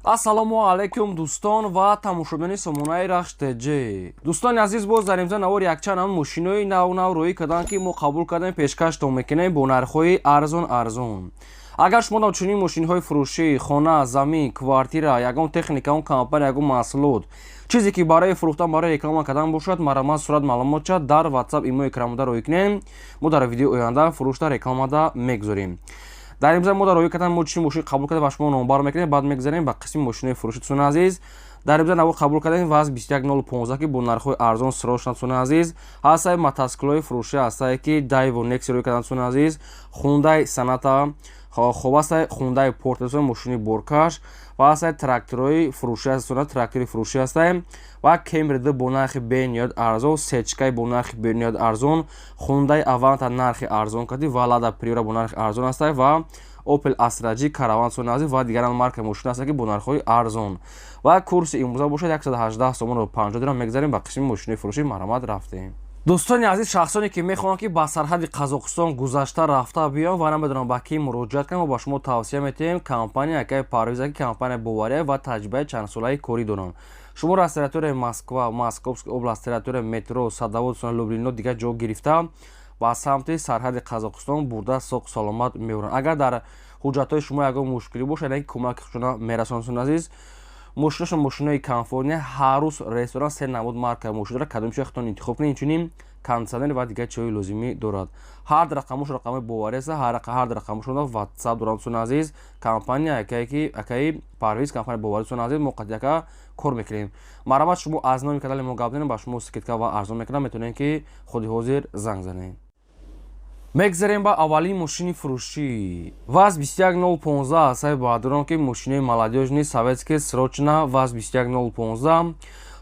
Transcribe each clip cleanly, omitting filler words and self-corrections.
ассалому алайкум дӯстон ва тамошобини сомонаи рахштеҷи. Дӯстони азиз, боз дар имза навор якчанд ҳам мошинои нав рӯӣ карданд, ки мо қабул кардем пешкаштон мекунем бо нархҳои арзон. Агар шумо дар чунин мошинҳои фурӯшӣ, хона, замин, квартира, ягон техника, он компания, ягон маҳсулот, чизе ки барои фурӯхтан, барои реклама кардан бошад, марамаз сурат маълумотша дар WhatsApp имои экранмода рӯй кунем. Мо дар видеои оянда фурӯшта рекламада мегузорем. дар имза мо дар рӯи кардан мо чӣ мошин қабул карда ба шумо номбар мекунем, баъд мегзарем ба қисми мошинои фурӯши дӯстони азиз. дар имза навор қабул кардем ВАЗ 21015 ки бо нархҳои арзон срочна дӯстони азиз. ҳастаи мотоциклҳои фурӯшӣ ҳастае ки Daewoo Nexi рӯй кардан дӯстони азиз, Hyundai Sonata, хоб ҳастаи Hyundai Porter дӯстони мошини боркаш ва ҳастаи тракторои фурӯшӣ ҳаст дӯстони, трактори фурӯшӣ ҳастаи ва Camry бо нархи бениҳоят арзон, Сечкай бо нархи бениҳоят арзон, Hyundai Avanta нархи арзон кардӣ ва Lada Priora бо нархи арзон ҳастаи ва Opel Astra G Caravan дӯстони азиз ва дигаран марка мошин ҳастаи ки бо нархҳои арзон. ва курси имрӯза бошад 118 сомон ва 50 дирҳам. мегзарем ба қисми мошинои фурӯши марҳамат рафтем. дӯстони азиз, шахсоне ки мехоҳанд ки ба сарҳади Қазоқистон гузашта рафта биён ва намедонам ба кӣ муроҷиат кунам, мо ба шумо тавсия метиҳем компания якаи Парвиза, ки компания бовария ва таҷрибаи чандсолаи корӣ доранд. шумо аз территорияи Москва, Московская област, территорияи метро, Садовод, Люблино дигар ҷо гирифта ба самти сарҳади Қазоқистон бурда соқ саломат меоранд. агар дар ҳуҷҷатҳои шумо ягон мушкилӣ бошад, яъне кӯмаки шумо мерасонад азиз, мошинашон мошинои комфортни, ҳар рӯз ресторан се намуд марка мошин дорад, кадомиро хотон интихоб кунед. инчунин кондитсионер ва дигар чизҳои лозимӣ дорад. ҳар дар рақамош рақамои боварӣ аст, ҳар дар рақамошон WhatsApp доранд дӯстони азиз. компания якаи Парвиз, компания боварӣ дӯстони азиз, мо қатъияка кор мекунем. марҳамат, шумо аз номи канали мо гап занем, ба шумо скидка ва арзон мекунам, метавонед ки худи ҳозир занг занед. мегзарем ба аввалин мошини фурӯшӣ. ВАЗ 21015 ҳастаи баъдурон ки мошинои молодёжни советски срочна ВАЗ 21015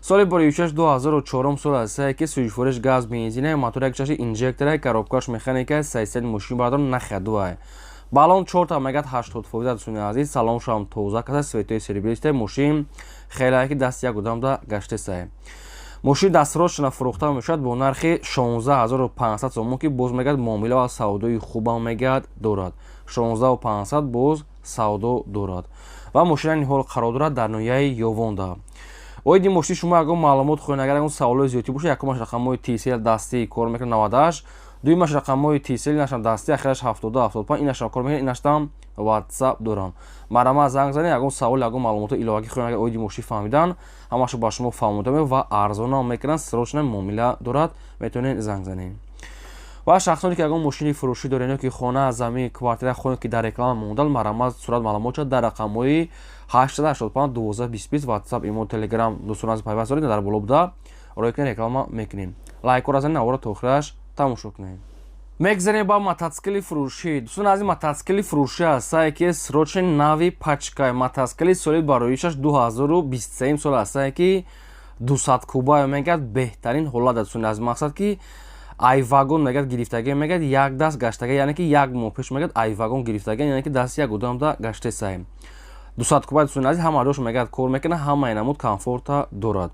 соли бори 2004 сол ҳастае ки сӯизфурӯш газ бензина, мотори якчаши инжектора, коробкаш механика, 300 мошин баъдурон нахадуай. балон 4 мегад 80% дӯстони азиз, салоншам тоза када, светои серебристе, мошин хелае ки дасти як одамда гаштесае. мошин дастрочна фурӯхта мешавад бо нархи 16500 сомон, ки боз мегад муомила ва савдои хубам мегад дорад. 16500 боз савдо дорад ва мошина ниҳол қарор дорад дар ноҳияи Ёвонда. оиди мошини шумо ягон маълумот хоҳед, агар ягон саволои зиёдӣ бошад, якумаш рақамҳои TCL дастӣ кор мекунад 98, дуюмаш рақамҳои TCL инашам дастӣ, ахираш 7075, инашам кор мекунад, инашам WhatsApp дорам. марҳамат, занг занед, ягон савол, ягон маълумоти иловагӣ хоҳед, агар оиди мошин фаҳмидан, ҳамаашо ба шумо фаҳмода меояд ва арзонам мекунанд, срочна муомила дорад, метавонед занг занед. ва шахсоне ки ягон мошини фурӯшӣ доред, ки хона, замин, квартира хоҳед, ки дар реклама мондал, марҳамат, сурат маълумотша дар рақамҳои 885 1220 WhatsApp, имо, Telegram дӯстон аз пайваст доред, дар боло буда рӯй кунед, реклама мекунем. лайкора занед, навора то охираш тамошо кунед. мегзарем ба мотоцикли фурӯшӣ. дӯстон азиз, мотоцикли фурӯшӣ ҳастае ки срочни нави пачкай. мотоцикли соли бароишаш 2023 сол ҳастае ки 200 куба мегад, беҳтарин ҳолат дӯстони азиз, мақсад ки айвагон мегад гирифтаги мегад, як даст гаштаги, яъне ки як моҳ пеш мегад айвагон гирифтаги, яъне ки дасти як одамда гаштесае. 200 куба дӯстони азиз, ҳама ҷош мегад кор мекунад, ҳамаи намуд комфорта дорад.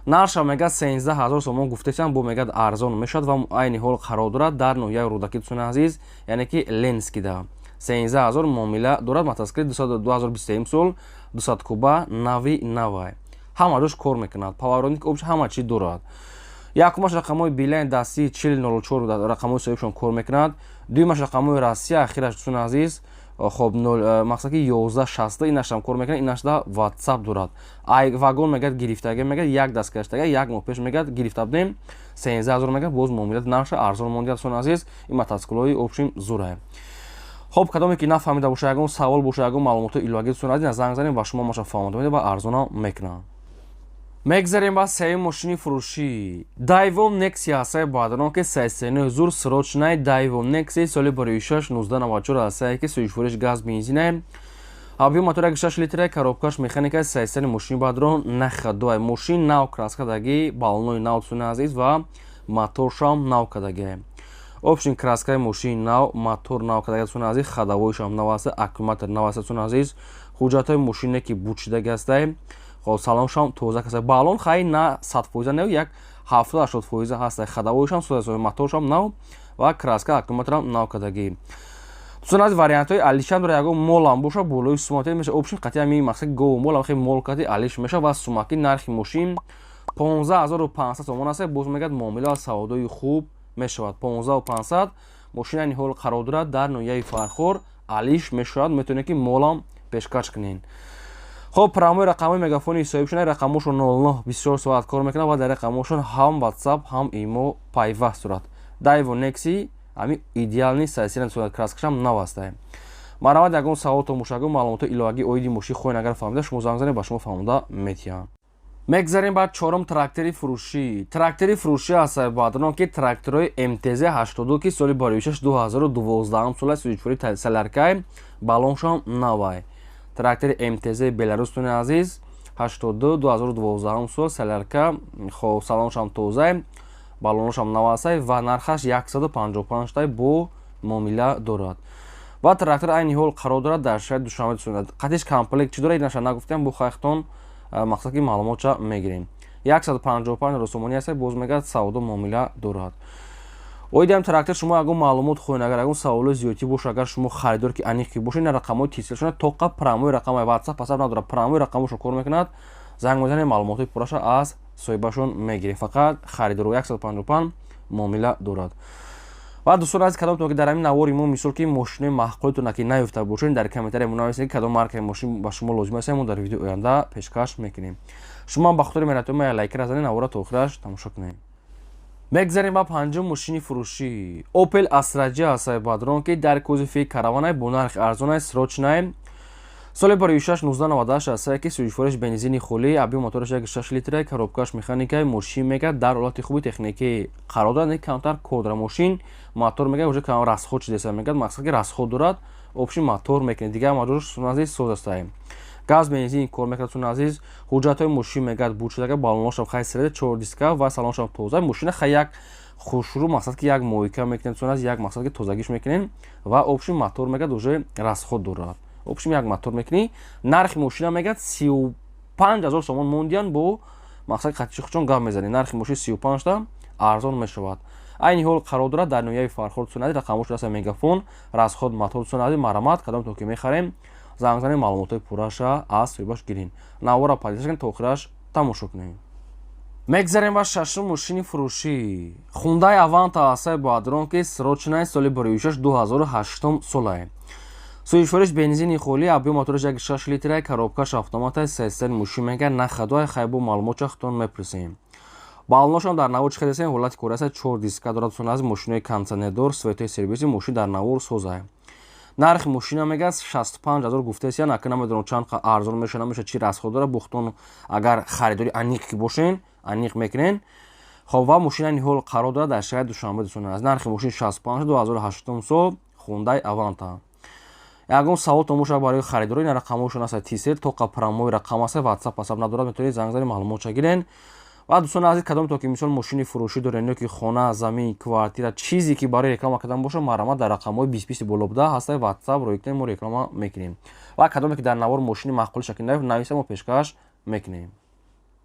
нарша мегад 13000 сомон гуфтесам, бо мегад арзон мешавад ва айни ҳол қарор дорад дар ноҳияи Рӯдаки дӯстони азиз, яъне ки Ленскида 13000 муомила дорад. мотоцикли 2023 сол 200 куба нави навай, ҳама ҷош кор мекунад, павороник обш ҳама чи дорад. якумаш рақамҳои билайн дастии 4004 рақамҳои соҳибшон кор мекунад. дуюмаш рақамҳои Россия, ахираш дӯстони азиз, хоб 0 мақсад ки 1160, инашам кор мекунад, инашда WhatsApp дорад. вагон мегад гирифтаги мегад, як даст гаштаги, як моҳ пеш мегад гирифта будем, 13000 мегад, боз муомилат нарша арзон мондиад дӯстони азиз. ин мотоциклҳои обшим зурае. хоб, кадоме ки нафаҳмида боша, ягон савол боша, ягон маълумоти иловагӣ дӯстони азиз, занг занед, ба шумо маша фаҳмода медиҳам ва арзонам мекунам. мегзарем ба сеюм мошини фурӯшӣ. Daewoo Nexi ҳастаи баъдурон ки 339 зур срочнаи Daewoo Nexi соли бори 6 1994 ҳастае ки сӯизфурӯш газ бензинае, объем мотори 6 литра, коробкаш механика, 300 мошини баъдурон нахадуай. мошин нав краскадаги, балонои нав дӯстони азиз ва моторшам нав кадаги. обшин краскаи мошин нав, мотор нав кадаги дӯстони азиз, хадавоишам нав аст, аккумулятор нав аст дӯстони азиз, ҳуҷҷатҳои мошине ки бучидаги астае, салоншам тоза каста, балон хай на 100% не, як 70-80% ҳастае, хадавоишам соза, моторшам нав ва краска аккумуляторам нав кадаги. дӯстон аз вариантҳои алишандро ягон молам боша болои сумати меша опшн қати ами мақсад го молам хе мол кати алиш меша ва сумаки нархи мошин 15500 сомон аст боз мегад муомила ва саводои хуб мешавад 15500 мошина ниҳол қарор дорад дар ноҳияи фархор алиш мешавад метавонед ки молам пешкаш кунед хоб промои рақамои мегафони соҳибшона рақамошон 09 24 соат кор мекунад ва дар рақамошон ҳам WhatsApp ҳам имо пайваст дорад дайво некси ами идеални сайсиран соат краскашам навастаем маравад ягон савол tomoshabгон маълумоти иловагӣ оиди мошини хоин агар фаҳмида шумо занг занед ба шумо фаҳмода метиҳам мегзарем ба чорум трактори фурӯшӣ ҳастаи баъдон ки тракторои МТЗ 82 ки соли бароишаш 2012 сола суҷфури саларкай балоншам навай трактори МТЗ беларустони азиз 82 2012 сол саларка хоб салоншам тоза балоношам навасай ва нархаш 155 тай бо муомила дорад ва трактор айни ҳол қарор дорад дар шаҳри Душанбе сунад қатиш комплект чӣ дорад наша нагуфтам бо хайхтон мақсад ки маълумотша мегирем 155 русумони аст боз мегад савдо муомила дорад оидам трактор шумо ягон маълумот хоҳед агар ягон саволои зиёдӣ боша агар шумо харидор ки аниқи бошед на рақамои тисилшона тоқа промои рақамои WhatsApp асаб надорад промои рақамошо кор мекунад занг мезанед маълумоти пурраша аз соҳибашон мегирем фақат харидор 155 муомила дорад ва дӯстон азиз кадомтон ки дар ҳамин навори мо мисол ки мошинои маҳқулитона ки наёфта бошед дар комментария мо нависед ки кадом маркаи мошин ба шумо лозим аст мо дар видеои оянда пешкаш мекунем шумо ба хотири меҳнати мо лайкра занед навора то охираш тамошо кунед мегзарем ба панҷум мошини фурӯшӣ Opel Astra ҳастаи баъдон ки дар кузофи караванай бо нархи арзонай срочнай соли барои 6-1998 ҳастаи ки суҷфориш бензини холӣ объем мотораш 6 литрай коробкаш механикай мошин мегад дар ҳолати хуби техникӣ қарор дорад камтар кодра мошин мотор мегад уже кам расход шудеса мегад мақсад ки расход дорад опшин мотор мекунед дигар маҷбур азиз соз астаи газ бензин кор мекунад азиз ҳуҷҷатҳои мошин мегад буд шуда балоношам хай сирада 4 диска ва салоншам тоза мошина хай як хушрӯ мақсад ки як моҳика мекунед аз як мақсад ки тозагиш мекунед ва опшин мотор мегад уже расход дорад опшин як мотор мекунӣ нархи мошина мегад 35000 сомон мондиян бо мақсад қатиши худчон гап мезанед нархи мошин 35 та арзон мешавад айни ҳол қарор дорад дар ноҳияи фархор сунадӣ рақамош аса мегафон расход мотор сунадӣ марамат кадомтон ки мехарем занг занед маълумотои пурраша аз соҳибаш гирин навора падиша кунед то охираш тамошо кунед мегзарем ба шашум мошини фурӯшӣ Hyundai Avanta ҳастаи баъдон ки срочнай соли барои 2008 солае суҷфориш бензини холӣ объем мотораш 6 литрай коробкаш автоматай сестен мошин мегад нахадои хайбо маълумотша хутон мепурсем балоношам дар навор чӣ хедасен ҳолати кораса 4 диска дорад сон аз мошинои кондитсионер светои сервиси мошин дар навор созай нархи мошина мегад 65000 гуфтесиян ака намедонам чанд арзон меша намеша чӣ расход дорад бухтон агар харидори аниқ ки бошен аниқ мекунен хоб ва мошина ниҳол қарор дорад дар шаҳри Душанбе сон аз нархи мошин 65 2008 сол Hyundai Avanta ягон савол tomosha барои харидорӣ на рақамошон аст тисел тоқа промои рақам аст WhatsApp асаб надорад метавонед занг занед маълумотша гирен ва дӯстон азиз кадомтон ки мисол мошини фурӯшӣ доред ки хона замин квартира чизе ки барои реклама кардан боша марамат дар рақамҳои 20 боло буда ҳастаи WhatsApp роикунем мо реклама мекунем ва кадоме ки дар навор мошини маъқули шакли нависа мо пешкаш мекунем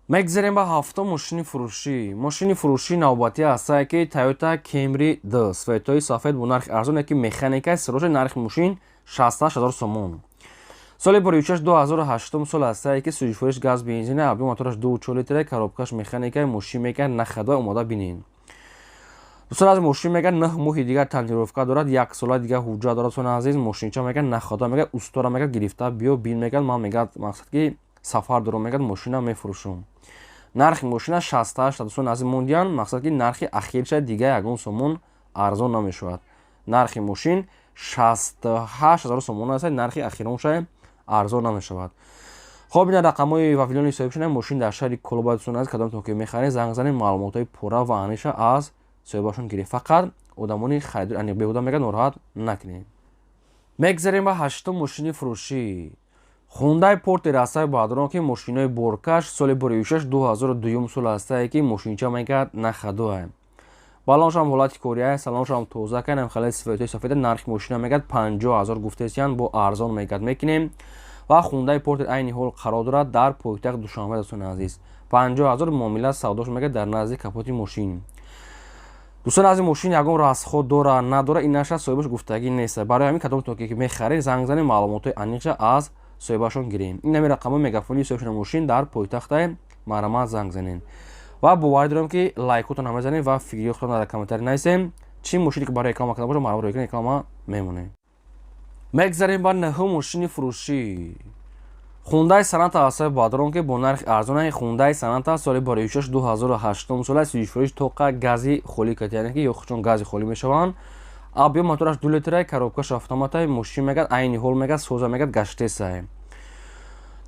мегзарем ба ҳафтум мошини фурӯшӣ навбатӣ ҳастае ки Toyota Camry D светои сафед бо нархи арзоне ки механикаи срочна нархи мошин 68000 сомон соли барои 2008 сол ҳастае ки суҷфориш газ бензина объем мотораш 2.4 литрай коробкаш механикаи мошин мегад нахадои омода бинен дӯстон аз мошин мегад 9 моҳи дигар тонировка дорад 1 сола дигар ҳуҷҷат дорад сон азиз мошинча мегад нахадо мегад устора мегад гирифта биё бин мегад ман мегад мақсад ки сафар дорам мегад мошина мефурӯшам нархи мошина 68 сон азиз мондиян мақсад ки нархи ахирша дигар ягон сомон арзон намешавад нархи мошин 68000 сомон аст нархи ахиронша арзон намешавад хоб ин рақамои вавилони соҳибшона мошин дар шаҳри Колобайдсон аз кадомтон ки мехаред занг занед маълумотои пурра ва аниша аз соҳибашон гиред фақат одамони харидори аниқ беҳуда мегад нороҳат накунед мегзарем ба ҳаштум мошини фурӯшӣ Hyundai Porter ҳастаи баъдон ки мошинои боркаш соли барои 2002 сол ҳастае ки мошинча мегад нахадоа балоншам ҳолати кория салоншам тоза канам хале светои сафеда нархи мошина мегад 50000 гуфтесиян бо арзон мегад мекунем ва Hyundai Porter айни ҳол қарор дорад дар пойтахти Душанбе дӯстон азиз 50000 муомила савдош мегад дар назди капоти мошин дӯстон аз ин мошин ягон расход дора надора инаша соҳибаш гуфтагӣ нест. Барои ҳамин кадомтон ки мехаред занг занед маълумотои аниқша аз соҳибашон гирем. Ин ҳамин рақамҳои мегафонии соҳибашони мошин дар пойтахтаи марҳамат занг занед. Ва боварӣ дорам ки лайкотон ҳама занед ва фикриётон дар комментарӣ нависем. Чӣ мошине ки барои реклама кардан бошад марҳамат роҳи реклама мемонем. Мегзарем ба наҳум мошини фурӯшӣ. Hyundai Sonata асои бадрон ки бо нархи арзонаи Hyundai Sonata соли барои 2008 сола сӯзишфурӯш тоқа гази холӣ кард, яъне ки ё худчун гази холӣ мешаванд. Объем мотораш 2 литраи коробкаш автоматаи мошин мегад айни ҳол мегад соза мегад гаштесай.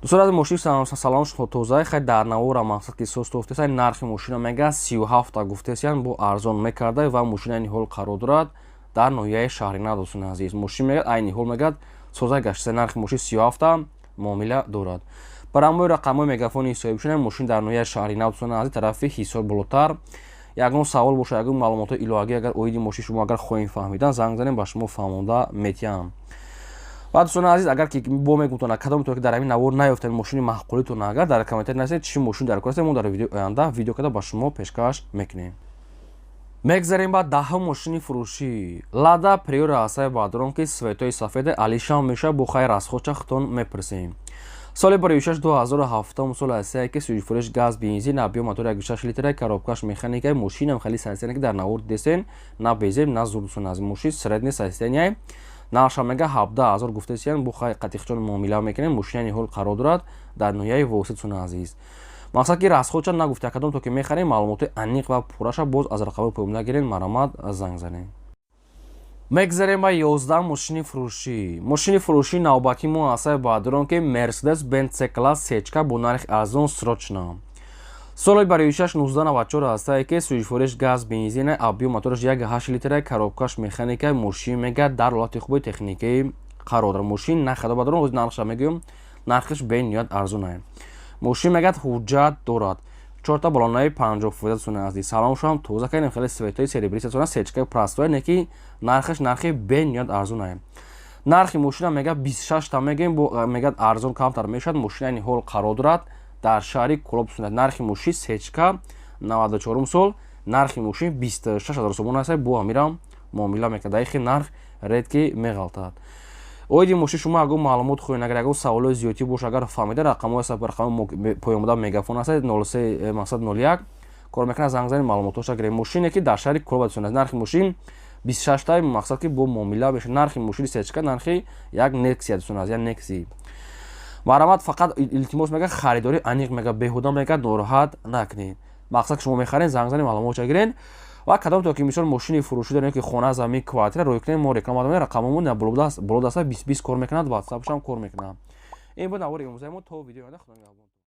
Дӯстон аз мошин салонш тозаи хай дар навора мақсад ки соз тофтесай нархи мошина мегад 37 гуфтесиян бо арзон мекардай ва мошин айни ҳол қарор дорад дар ноҳияи Шаҳринак. Дӯстон азиз мошин мегад айни ҳол мегад соза гаштесай нархи мошин 37 муомила дорад. Барамои рақамҳои мегафони соҳибшона мошин дар ноҳияи Шаҳринак дӯстон азиз тарафи ҳисор болотар. Ягон савол боша ягон маълумотои иловагӣ агар оиди мошин шумо агар хоҳем фаҳмидан занг занем ба шумо фаҳмонда метиҳам. ва дӯстон азиз агар ки бо мегӯтона кадомтон ки дар ҳамин навор наёфтем мошини маъқулитон агар дар комментари нависед чӣ мошин дар кор ҳастем мо дар видеои оянда видео карда ба шумо пешкаш мекунем. Мегзарем ба даҳум мошини фурӯшӣ. Lada Priora асои бадрон ки светои сафеде алишам меша бо хай расходча хутон мепурсем. соли барои 2007 сол асае ки сӯзишфурӯш газ бензин объем мотори 1.6 литраи коробкаш механикаи мошинам хеле состояние ки дар навор дидесен на безем на зур. Дӯстон азиз мошин средне состояние нарша мега 17000 гуфтесиян бо хай қатиқчон муомила мекунем мошини ҳол қарор дорад дар ноҳияи восит. Дӯстон азиз мақсад ки расходча нагуфта кадом то ки мехарем маълумоти аниқ ва пурраша боз аз рақамҳои поёмда гирем марҳамат занг занем. Мегзарем ба 11 мошини фурӯшӣ. Мошини фурӯшӣ навбати мо асои бадрон ки Mercedes-Benz C-Class сечка бо нархи арзон срочна. соли барои 1994 асае ки сӯзишфурӯш газ бензина объем мотораш 1.8 литраи коробкаш механикаи мошин мегад дар ҳолати хуби техникаи қарор дорад. мошин нахада бадрон оз нархша мегӯям нархиш бениҳоят арзонае. мошин мегад ҳуҷҷат дорад 4 балонаи 50 фоида. Дӯстон азиз салоншам тоза кардем хеле светои серебристона сечкаи прастое неки нархиш нархи бениҳоят арзонае. нархи мошина мегад 26 та мегӯем бо мегад арзон камтар мешавад мошин айни ҳол қарор дорад дар шаҳри Кӯлоб. нархи мошин сечка 94 сол нархи мошин 26000 сомон аст бо амирам муомила мекард. даихи нарх редки меғалтад. оиди мошин шумо ягон маълумот хоҳед агар ягон саволои зиёдӣ боша агар фаҳмида рақамҳои рақами поёмда мегафон аст 03-01 кор мекунад занг занед маълумотоша гирем. мошине ки дар шаҳри Кӯлоб дӯстон нархи мошин 26 та мақсад ки бо муомила мешавад. нархи мошини сечка нархи як Nexia дӯстон аз як Nexi. марҳамат фақат илтимос мегӯяд харидори аниқ мегӯяд беҳуда мегӯяд нороҳат накунед. мақсад ки шумо мехаред занг занед маълумотша гиред ва кадомто ки мисол мошини фурӯшӣ дорем ки хона замин квартира роҳ кунем мо реклама додем рақамамон боло даста 20 кор мекунад ватсапшам кор мекунад. ин буд навори имрӯзаи мо то видеои оянда. худо нигаҳбон.